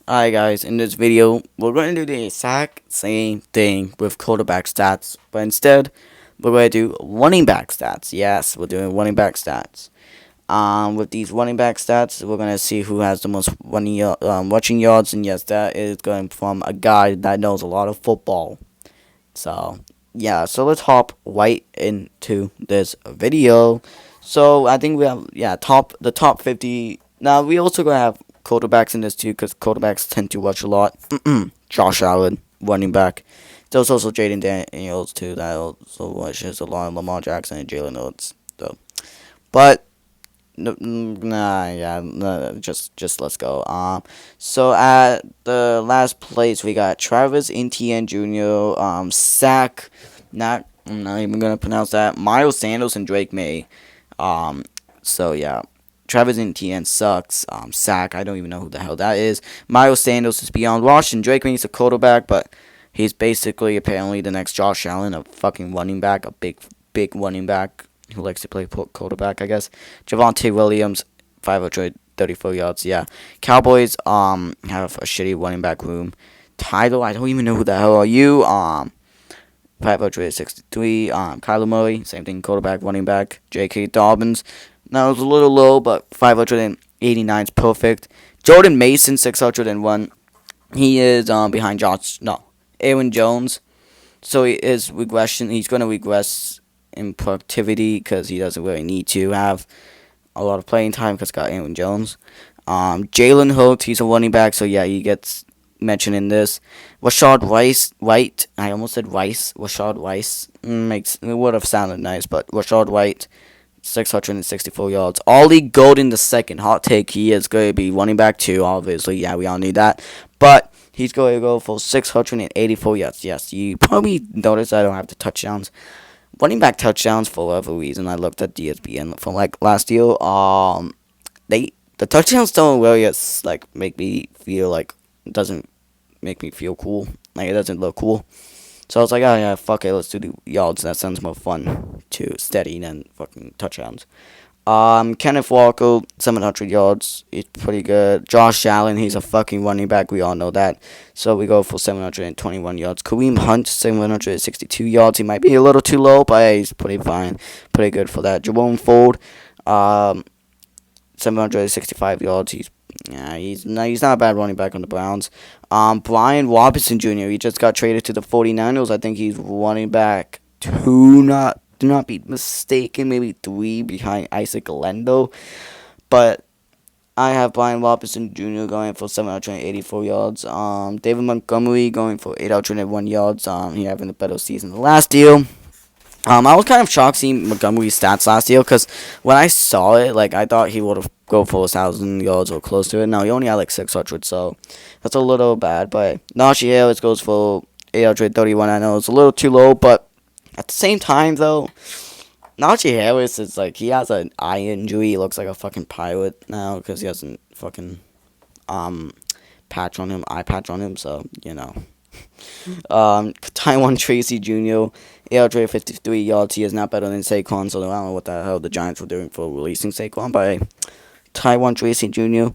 Alright guys, in this video, we're going to do the exact same thing with quarterback stats, but instead, we're going to do running back stats. Yes, we're doing running back stats. With these running back stats, we're going to see who has the most rushing yards, and yes, that is going from a guy that knows a lot of football. So, yeah, so let's hop right into this video. So, I think we have, the top 50. Now, we also going to have quarterbacks in this too, because quarterbacks tend to rush a lot. Josh Allen, running back. There's also Jaden Daniels too, that also rushes a lot. Lamar Jackson and Jalen Hurts. So, but just let's go. So at the last place we got Travis Etienne Jr. Sack, I'm not even gonna pronounce that. Miles Sanders and Drake May. Um, so yeah. Travis Etienne sucks. Sack, I don't even know who the hell that is. Miles Sanders is beyond Washington. Drake May is a quarterback, but he's basically apparently the next Josh Allen, a fucking running back, a big running back who likes to play quarterback, I guess. Javonte Williams, 534 yards. Yeah, Cowboys have a shitty running back room. Tyler, I don't even know who the hell are you. 563. Kyler Murray, same thing, quarterback, running back. J.K. Dobbins, now it's a little low, but 589 is perfect. Jordan Mason, 601. He is behind Aaron Jones. So he is regression. He's going to regress in productivity because he doesn't really need to have a lot of playing time because got Aaron Jones. Jalen Hurts, he's a running back, so yeah, he gets mentioned in this. White, I almost said Rice. Rashad Rice it would have sounded nice, but Rashad White, 664 yards. Ollie Golden the second, hot take, he is going to be running back too, obviously. Yeah, we all need that. But he's going to go for 684 yards. Yes, you probably noticed I don't have the touchdowns. Running back touchdowns for whatever reason. I looked at DSBN from like last year. The touchdowns don't really like make me feel like it doesn't make me feel cool. Like it doesn't look cool. So I was like, oh yeah, fuck it, let's do the yards. That sounds more fun to steady than fucking touchdowns. Kenneth Walker, 700 yards. He's pretty good. Josh Allen, he's a fucking running back. We all know that. So we go for 721 yards. Kareem Hunt, 762 yards. He might be a little too low, but he's pretty fine. Pretty good for that. Jerome Ford, 765 yards. He's not a bad running back on the Browns. Brian Robinson Jr., he just got traded to the 49ers. I think he's running back two, do not be mistaken, maybe three behind Isaac Lendo. But I have Brian Robinson Jr. going for 784 yards. David Montgomery going for 801 yards. He having a better season than last year. I was kind of shocked seeing Montgomery's stats last year because when I saw it, like I thought he would have go for 1,000 yards or close to it. Now he only had like 600, so that's a little bad. But Najee Harris goes for 831. I know it's a little too low, but at the same time, though, Najee Harris is like, he has an eye injury. He looks like a fucking pilot now because he has a fucking eye patch on him, so, you know. Taiwan Tracy Jr., 853 yards. He is not better than Saquon, so I don't know what the hell the Giants were doing for releasing Saquon. But Taiwan Tracy Jr.,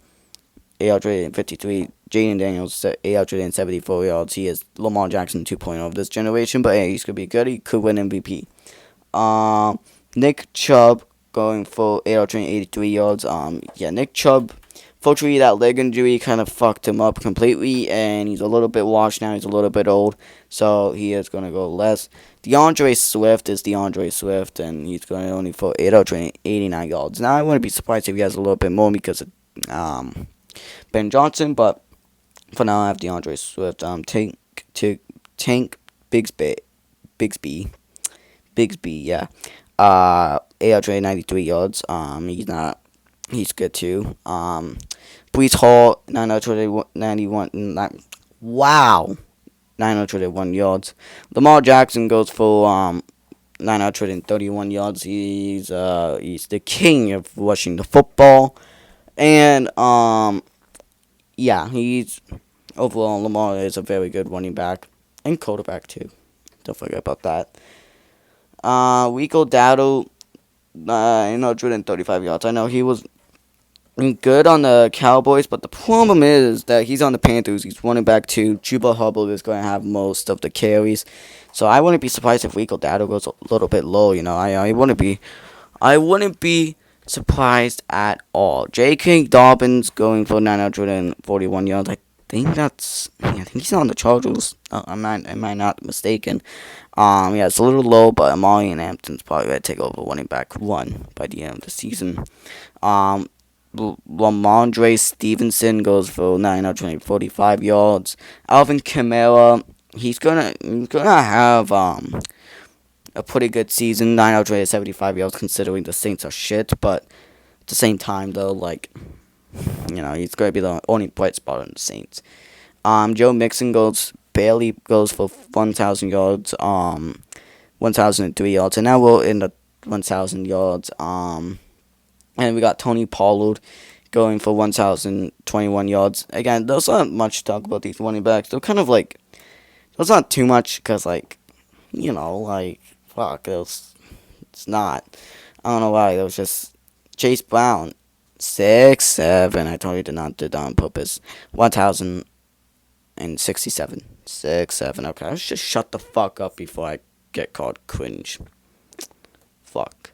853. Jaden Daniels, 874 yards. He is Lamar Jackson 2.0 of this generation, but hey, he's going to be good. He could win MVP. Nick Chubb going for 883 yards. Nick Chubb, fortunately, that leg injury kind of fucked him up completely, and he's a little bit washed now. He's a little bit old, so he is going to go less. DeAndre Swift is DeAndre Swift, and he's going to only for 889 yards. Now, I wouldn't be surprised if he has a little bit more because of Ben Johnson, but for now, I have DeAndre Swift. Tank Bigsby, yeah. 893 yards. He's good too. Brees Hall, 901 yards. Lamar Jackson goes for 931 yards. He's the king of rushing the football, and he's overall Lamar is a very good running back and quarterback too. Don't forget about that. Rico Dowdle, 935 yards. I know he was good on the Cowboys, but the problem is that he's on the Panthers. He's running back to Chuba Hubbard is going to have most of the carries. So I wouldn't be surprised if Rico Dado goes a little bit low. I wouldn't be surprised at all. J.K. Dobbins going for 941 yards. I think he's on the Chargers. Am I not mistaken? Yeah, it's a little low, but Amari and Hampton's probably going to take over running back one by the end of the season. Um, Ramondre Stevenson goes for 945 yards. Alvin Kamara, he's gonna have a pretty good season, 975 yards considering the Saints are shit. But at the same time, though, he's gonna be the only bright spot on the Saints. Joe Mixon barely goes for 1,000 yards, 1,003 yards, and now we're in the 1,000 yards. And we got Tony Pollard going for 1,021 yards. Again, there's not much to talk about these running backs. They're kind of there's not too much because, fuck, it's not. I don't know why. There was just Chase Brown, 6'7". I told you to not do that on purpose. 1,067. 6'7". Okay, let's just shut the fuck up before I get called cringe. Fuck.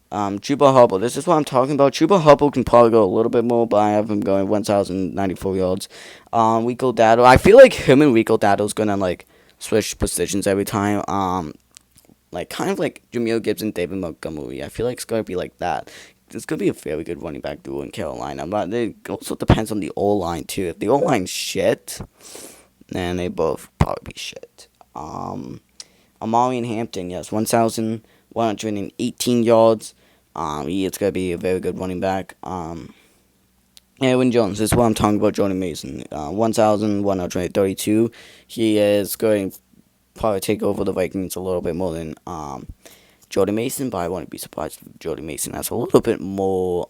Chuba Hubbard. This is what I'm talking about. Chuba Hubbard can probably go a little bit more, but I have him going 1,094 yards. Rico Dado. I feel like him and Rico Dado's gonna switch positions every time. Kind of like Jamil Gibbs and David Montgomery. I feel like it's gonna be like that. It's gonna be a very good running back duo in Carolina, but it also depends on the O-line too. If the O-line's shit, then they both probably be shit. Amari and Hampton, yes, 1,118 yards. He is going to be a very good running back. Aaron Jones, this is what I'm talking about. Jordan Mason, 1,132. He is going to probably take over the Vikings a little bit more than Jordan Mason, but I wouldn't be surprised if Jordan Mason has a little bit more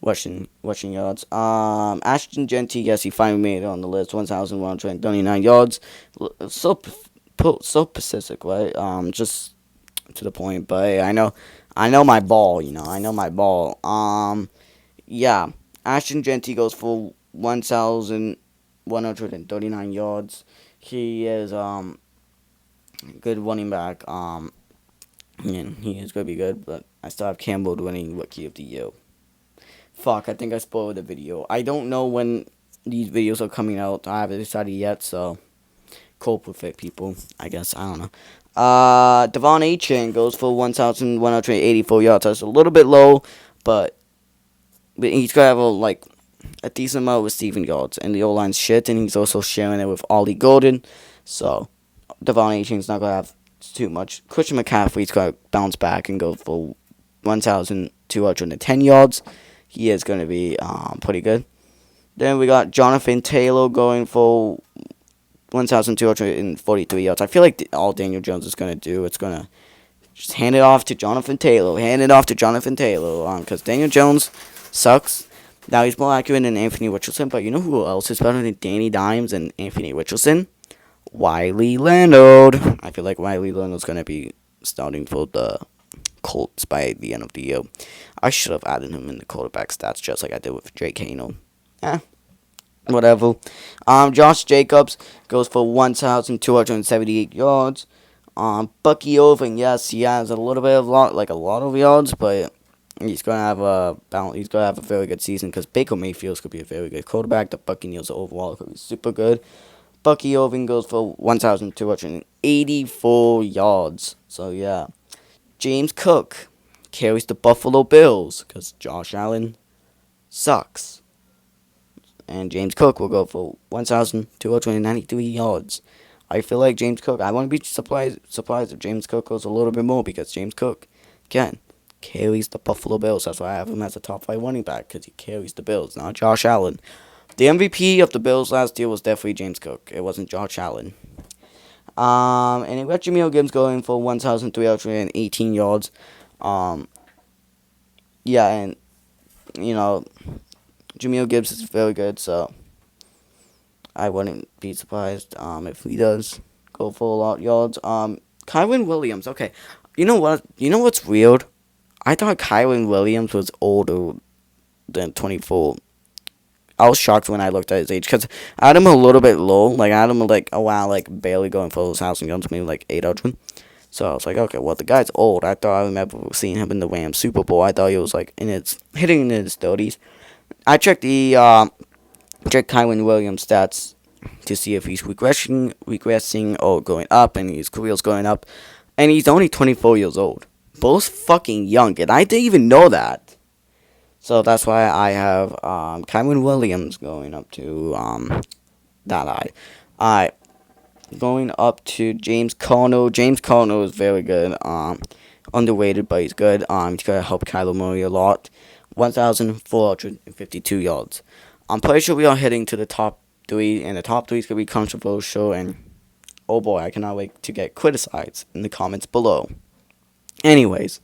rushing yards. Ashton Jeanty, yes, he finally made it on the list. 1,139 yards. So specific, right? Just to the point, but hey, I know my ball. I know my ball. Yeah, Ashton Jeanty goes for 1,139 yards. He is good running back. And he is gonna be good, but I still have Campbell winning Rookie of the Year. Fuck, I think I spoiled the video. I don't know when these videos are coming out. I haven't decided yet, so cope with it, people. I guess, I don't know. Devon Achane goes for 1,184 yards. That's a little bit low, but he's gonna have a decent amount of receiving yards, and the O-line's shit, and he's also sharing it with Ollie Gordon. So Devon Achane's not gonna have too much. Christian McCaffrey's gonna bounce back and go for 1,210 yards. He is gonna be pretty good. Then we got Jonathan Taylor going for 1,243 yards. I feel like all Daniel Jones is going to do, it's going to just hand it off to Jonathan Taylor. Because Daniel Jones sucks. Now, he's more accurate than Anthony Richardson, but you know who else is better than Danny Dimes and Anthony Richardson? Wiley Leonard. I feel like Wiley Leonard's going to be starting for the Colts by the end of the year. I should have added him in the quarterback stats just like I did with Drake Hano. Whatever. Josh Jacobs goes for 1,278 yards. Bucky Irving, yes, he has a lot of yards, but he's gonna have a very good season because Baker Mayfield could be a very good quarterback. The Buccaneers overall could be super good. Bucky Irving goes for 1,284 yards. So yeah, James Cook carries the Buffalo Bills because Josh Allen sucks. And James Cook will go for 1,293 yards. I feel like James Cook, I wouldn't be surprised if James Cook goes a little bit more because James Cook, again, carries the Buffalo Bills. That's why I have him as a top 5 running back because he carries the Bills, not Josh Allen. The MVP of the Bills last year was definitely James Cook. It wasn't Josh Allen. And we got Jamil Gibbs going for 1,318 yards. Yeah, and, Jamil Gibbs is very good, so I wouldn't be surprised if he does go for a lot of yards. Kyren Williams, okay. You know what? You know what's weird? I thought Kyron Williams was older than 24. I was shocked when I looked at his age because I had him a little bit low. Like I had him like around like barely going for his house and guns, maybe like 800. So I was like, okay, well the guy's old. I thought I remember seeing him in the Rams Super Bowl. I thought he was like in his hitting in his 30s. I checked Kyron Williams stats to see if he's regressing or going up, and his career's going up, and he's only 24 years old. Both fucking young, and I didn't even know that. So that's why I have Kyron Williams going up to that high. Alright, going up to James Conner. James Conner is very good. Underrated, but he's good. He's gonna help Kyler Murray a lot. 1,452 yards. I'm pretty sure we are heading to the top three, and the top three is gonna be controversial. And oh boy, I cannot wait to get criticized in the comments below. Anyways,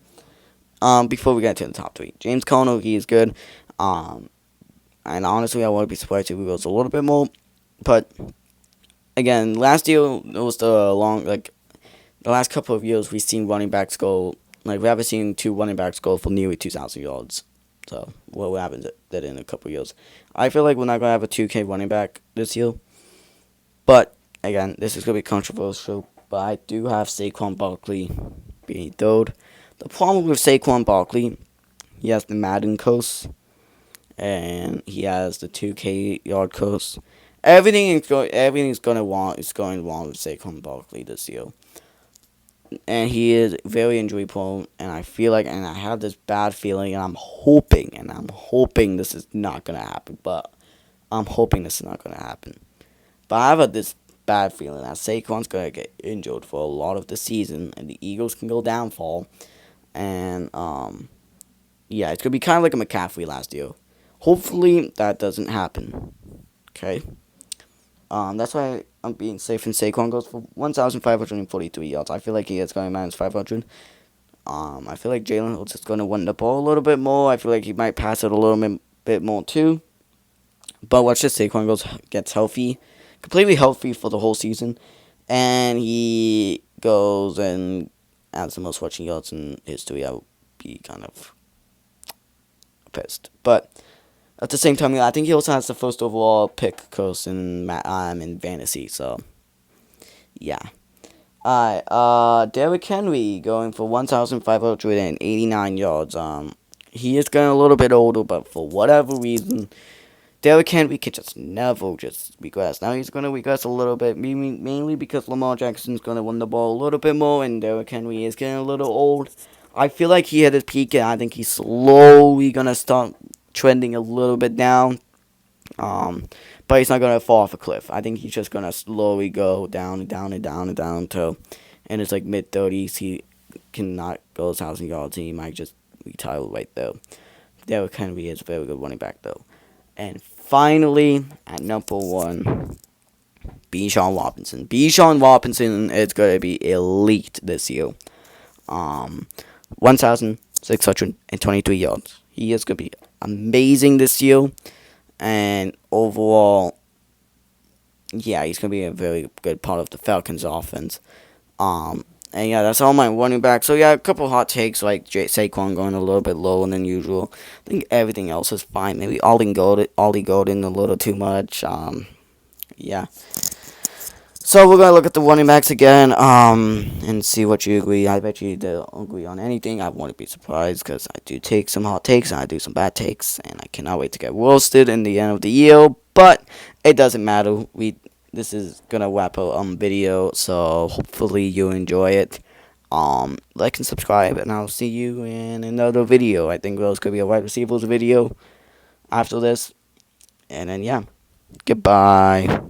before we get to the top three, James Conner, he is good. And honestly, I wouldn't be surprised if he goes a little bit more. But again, last year it was the last couple of years we've seen running backs go we haven't seen two running backs go for nearly 2,000 yards. So what happens that in a couple of years? I feel like we're not gonna have a 2K running back this year. But again, this is gonna be controversial. But I do have Saquon Barkley being third. The problem with Saquon Barkley, he has the Madden curse, and he has the 2K yard curse. Everything's going wrong with Saquon Barkley this year, and he is very injury prone. And I feel like, and I have this bad feeling, and I'm hoping this is not gonna happen. But I'm hoping this is not gonna happen. But I have this bad feeling that Saquon's gonna get injured for a lot of the season, and the Eagles can go downfall. And yeah, it's gonna be kind of like a McCaffrey last year. Hopefully that doesn't happen. Okay. That's why I'm being safe, and Saquon goes for 1,543 yards. I feel like he is going to manage 500. I feel like Jalen Hurts is going to win the ball a little bit more. I feel like he might pass it a little bit more too. But watch this, Saquon gets healthy, completely healthy for the whole season, and he goes and adds the most rushing yards in history. I would be kind of pissed, but at the same time, I think he also has the first overall pick curse in fantasy. So yeah. Alright, Derrick Henry going for 1,589 yards. He is getting a little bit older, but for whatever reason, Derrick Henry can just never just regress. Now he's going to regress a little bit, mainly because Lamar Jackson's going to win the ball a little bit more, and Derrick Henry is getting a little old. I feel like he hit his peak, and I think he's slowly going to start trending a little bit down. But he's not going to fall off a cliff. I think he's just going to slowly go down and down and down and down until in his mid-30s he cannot go 1,000 yards, and he might just retire right there. Derrick Henry is a very good running back, though. And finally, at number 1, Bijan Robinson. Bijan Robinson is going to be elite this year. 1,623 yards. He is going to be amazing this year. And overall, yeah, he's going to be a very good part of the Falcons offense. And yeah, that's all my running back. So yeah, a couple hot takes like Saquon going a little bit lower than usual. I think everything else is fine. Maybe Ollie Golden a little too much. Yeah. So we're gonna look at the running backs again. And see what you agree. I bet you don't agree on anything. I won't be surprised because I do take some hot takes and I do some bad takes, and I cannot wait to get roasted in the end of the year. But it doesn't matter. This is gonna wrap up video, so hopefully you enjoy it. Like and subscribe, and I'll see you in another video. I think there's gonna be a wide receivers video after this, and then yeah, goodbye.